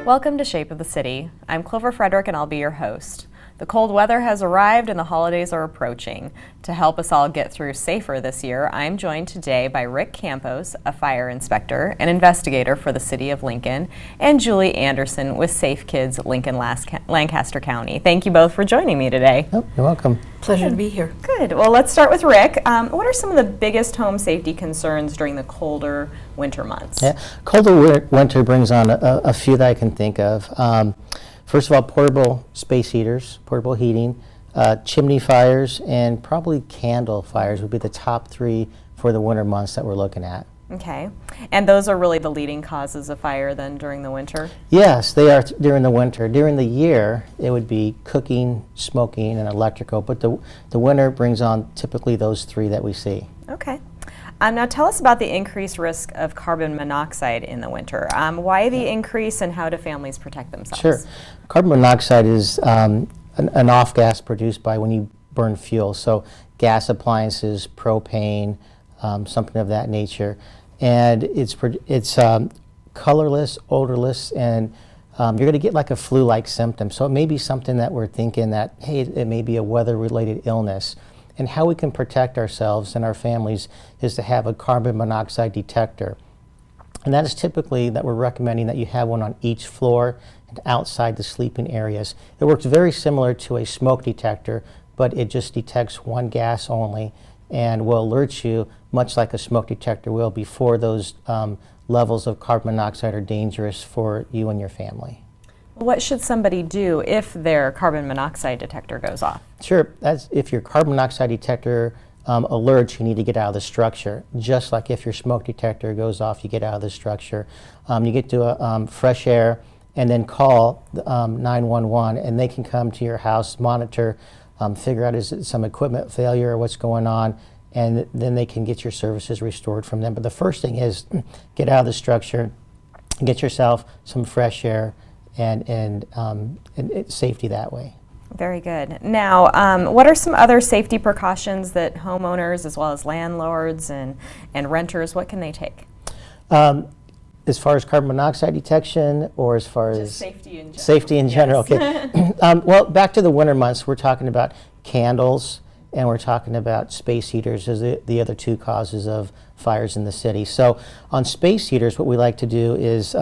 Welcome to Shape of the City. I'm Clover Frederick and I'll be your host. The cold weather has arrived and the holidays are approaching. To help us all get through safer this year, I'm joined today by Rick Campos, a fire inspector and investigator for the City of Lincoln, and Julie Anderson with Safe Kids Lincoln-Lancaster County. Thank you both for joining me today. Oh, you're welcome. Pleasure to be here. Good. Well, let's start with Rick. What are some of the biggest home safety concerns during the colder winter months? Yeah, colder winter brings on a few that I can think of. First of all, portable space heaters, portable heating, chimney fires, and probably candle fires would be the top three for the winter months that we're looking at. Okay. And those are really the leading causes of fire then during the winter? Yes, they are during the winter. During the year, it would be cooking, smoking, and electrical, but the winter brings on typically those three that we see. Okay. Now tell us about the increased risk of carbon monoxide in the winter. Why the increase and how do families protect themselves? Sure. Carbon monoxide is an off gas produced by when you burn fuel. So gas appliances, propane, something of that nature. And it's colorless, odorless, and you're going to get like a flu-like symptom. So it may be something that we're thinking that, hey, it may be a weather-related illness. And how we can protect ourselves and our families is to have a carbon monoxide detector. And that is typically that we're recommending that you have one on each floor and outside the sleeping areas. It works very similar to a smoke detector, but it just detects one gas only and will alert you, much like a smoke detector will, before those levels of carbon monoxide are dangerous for you and your family. What should somebody do if their carbon monoxide detector goes off? Sure, that's if your carbon monoxide detector alerts, you need to get out of the structure. Just like if your smoke detector goes off, you get out of the structure. You get to fresh air and then call 911 and they can come to your house, monitor, figure out is it some equipment failure or what's going on, and then they can get your services restored from them. But the first thing is get out of the structure, get yourself some fresh air, and safety that way. Very good. Now, what are some other safety precautions that homeowners as well as landlords and renters, what can they take? As far as carbon monoxide detection or as far as safety in general? Safety in general, yes. Okay. Well, back to the winter months, we're talking about candles and we're talking about space heaters as the other two causes of fires in the city. So on space heaters, what we like to do is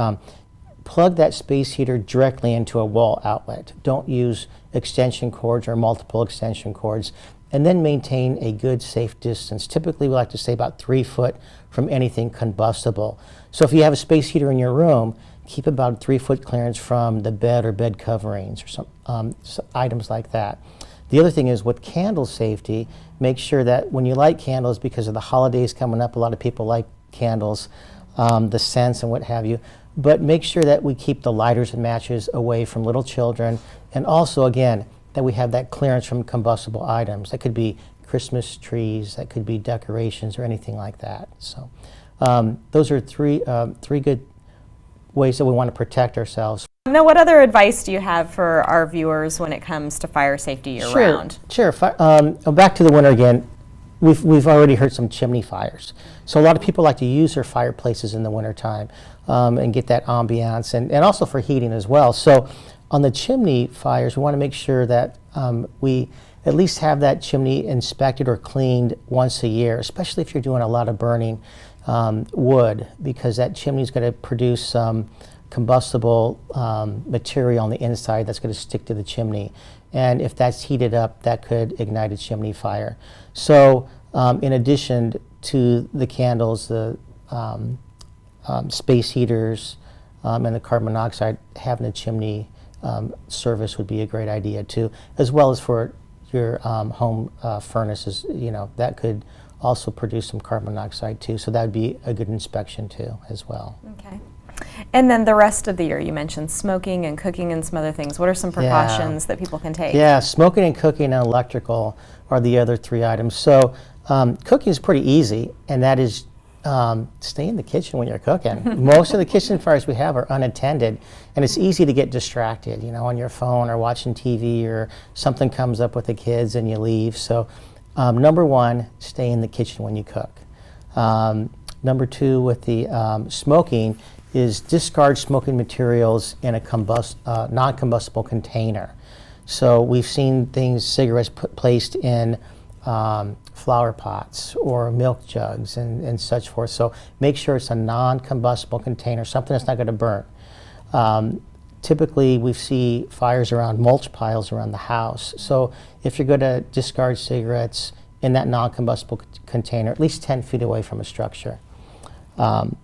plug that space heater directly into a wall outlet. Don't use extension cords or multiple extension cords, and then maintain a good safe distance. Typically we like to say about 3 foot from anything combustible. So if you have a space heater in your room, keep about a 3 foot clearance from the bed or bed coverings or some items like that. The other thing is with candle safety, make sure that when you light candles, because of the holidays coming up, a lot of people like candles, the scents and what have you, but make sure that we keep the lighters and matches away from little children, and also, again, that we have that clearance from combustible items. That could be Christmas trees, that could be decorations or anything like that. So those are three good ways that we want to protect ourselves. Now, what other advice do you have for our viewers when it comes to fire safety year-round? Sure. Back to the winter again. We've already heard some chimney fires. So a lot of people like to use their fireplaces in the wintertime and get that ambiance and also for heating as well. So on the chimney fires, we want to make sure that we at least have that chimney inspected or cleaned once a year, especially if you're doing a lot of burning wood, because that chimney is going to produce some combustible material on the inside that's going to stick to the chimney. And if that's heated up, that could ignite a chimney fire. So in addition to the candles, the space heaters, and the carbon monoxide, having a chimney service would be a great idea too, as well as for your home furnaces. You know, that could also produce some carbon monoxide too, so that would be a good inspection too as well. Okay. And then the rest of the year, you mentioned smoking and cooking and some other things. What are some precautions that people can take? Yeah, smoking and cooking and electrical are the other three items. So cooking is pretty easy, and that is stay in the kitchen when you're cooking. Most of the kitchen fires we have are unattended, and it's easy to get distracted, you know, on your phone or watching TV, or something comes up with the kids and you leave. So number one, stay in the kitchen when you cook. Number two, with the smoking, is discard smoking materials in a non-combustible container. So we've seen cigarettes placed in flower pots or milk jugs and such forth. So make sure it's a non-combustible container, something that's not going to burn. Typically, we see fires around mulch piles around the house. So if you're going to discard cigarettes in that non-combustible container, at least 10 feet away from a structure. And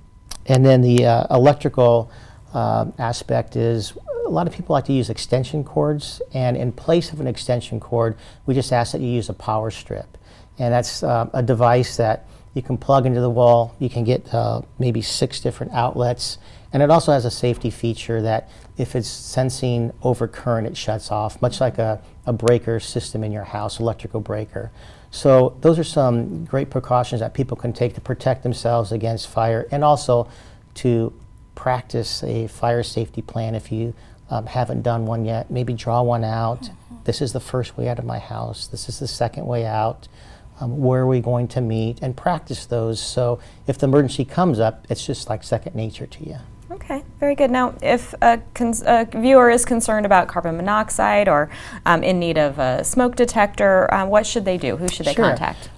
then the electrical aspect is, a lot of people like to use extension cords, and in place of an extension cord, we just ask that you use a power strip. And that's a device that you can plug into the wall. You can get maybe 6 different outlets. And it also has a safety feature that if it's sensing overcurrent, it shuts off, much like a breaker system in your house, electrical breaker. So those are some great precautions that people can take to protect themselves against fire, and also to practice a fire safety plan. If you haven't done one yet, maybe draw one out. This is the first way out of my house. This is the second way out. Where are we going to meet? And practice those, so if the emergency comes up, it's just like second nature to you. Okay, very good. Now, if a viewer is concerned about carbon monoxide or in need of a smoke detector, what should they do? Who should they contact?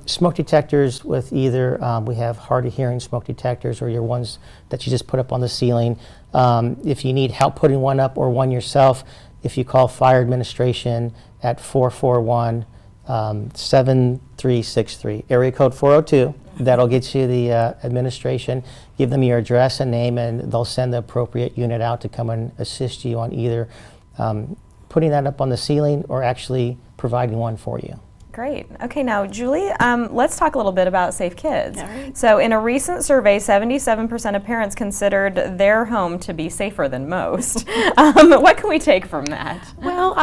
Smoke detectors with either, we have hard of hearing smoke detectors or your ones that you just put up on the ceiling. If you need help putting one up or one yourself, if you call Fire Administration at 441-7363, area code 402. That'll get you the administration. Give them your address and name, and they'll send the appropriate unit out to come and assist you on either putting that up on the ceiling or actually providing one for you. Great. Okay, now, Julie, let's talk a little bit about Safe Kids. All right. So in a recent survey, 77% of parents considered their home to be safer than most. What can we take from that? Well,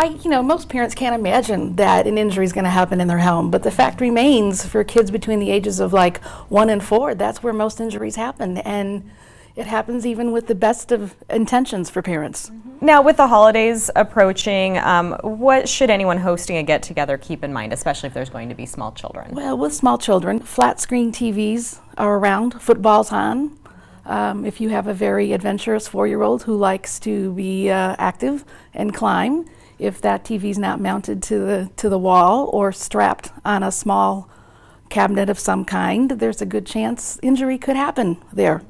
most parents can't imagine that an injury is going to happen in their home, but the fact remains for kids between the ages of 1 and 4, that's where most injuries happen, and it happens even with the best of intentions for parents. Now, with the holidays approaching, what should anyone hosting a get-together keep in mind, especially if there's going to be small children? Well, with small children, flat screen TVs are around, football's on. If you have a very adventurous 4-year-old who likes to be active and climb, if that TV's not mounted to the wall or strapped on a small cabinet of some kind, there's a good chance injury could happen there.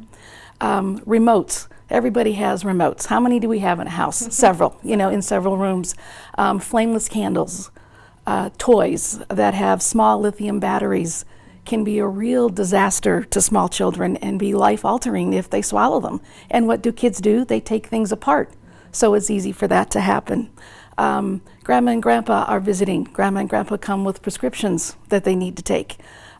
Remotes. Everybody has remotes. How many do we have in a house? Several, in several rooms. Flameless candles, toys that have small lithium batteries can be a real disaster to small children and be life-altering if they swallow them. And what do kids do? They take things apart. So it's easy for that to happen. Grandma and Grandpa are visiting. Grandma and Grandpa come with prescriptions that they need to take.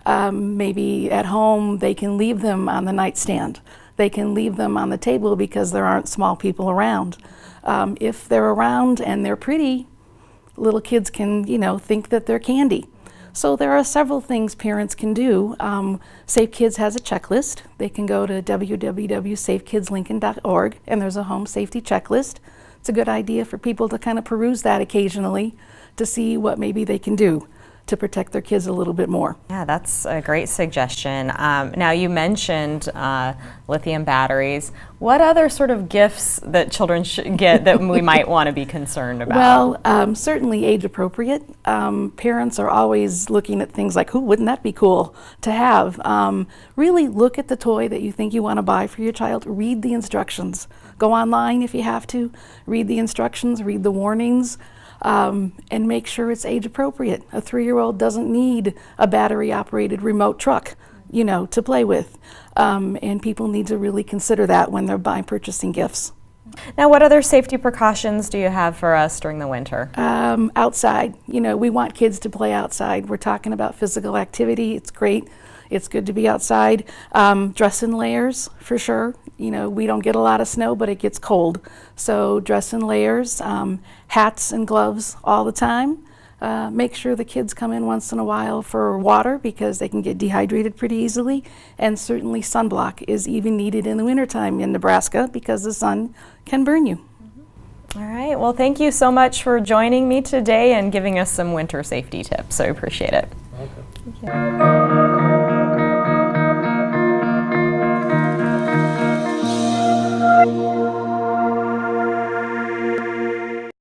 Maybe at home they can leave them on the nightstand. They can leave them on the table because there aren't small people around. If they're around and they're pretty, little kids can, think that they're candy. So there are several things parents can do. Safe Kids has a checklist. They can go to www.safekidslincoln.org, and there's a home safety checklist. It's a good idea for people to kind of peruse that occasionally to see what maybe they can do to protect their kids a little bit more. Yeah, that's a great suggestion. Now, you mentioned lithium batteries. What other sort of gifts that children should get that we might want to be concerned about? Well, certainly age appropriate. Parents are always looking at things like, wouldn't that be cool to have? Really look at the toy that you think you want to buy for your child. Read the instructions. Go online if you have to. Read the instructions, read the warnings. And make sure it's age appropriate. A 3-year-old doesn't need a battery operated remote truck, to play with. And people need to really consider that when they're purchasing gifts. Now, what other safety precautions do you have for us during the winter? Outside, we want kids to play outside. We're talking about physical activity. It's great. It's good to be outside. Dress in layers for sure. We don't get a lot of snow, but it gets cold. So dress in layers, hats and gloves all the time. Make sure the kids come in once in a while for water because they can get dehydrated pretty easily. And certainly sunblock is even needed in the wintertime in Nebraska because the sun can burn you. All right. Well, thank you so much for joining me today and giving us some winter safety tips. I appreciate it. Welcome. Thank you. Bye.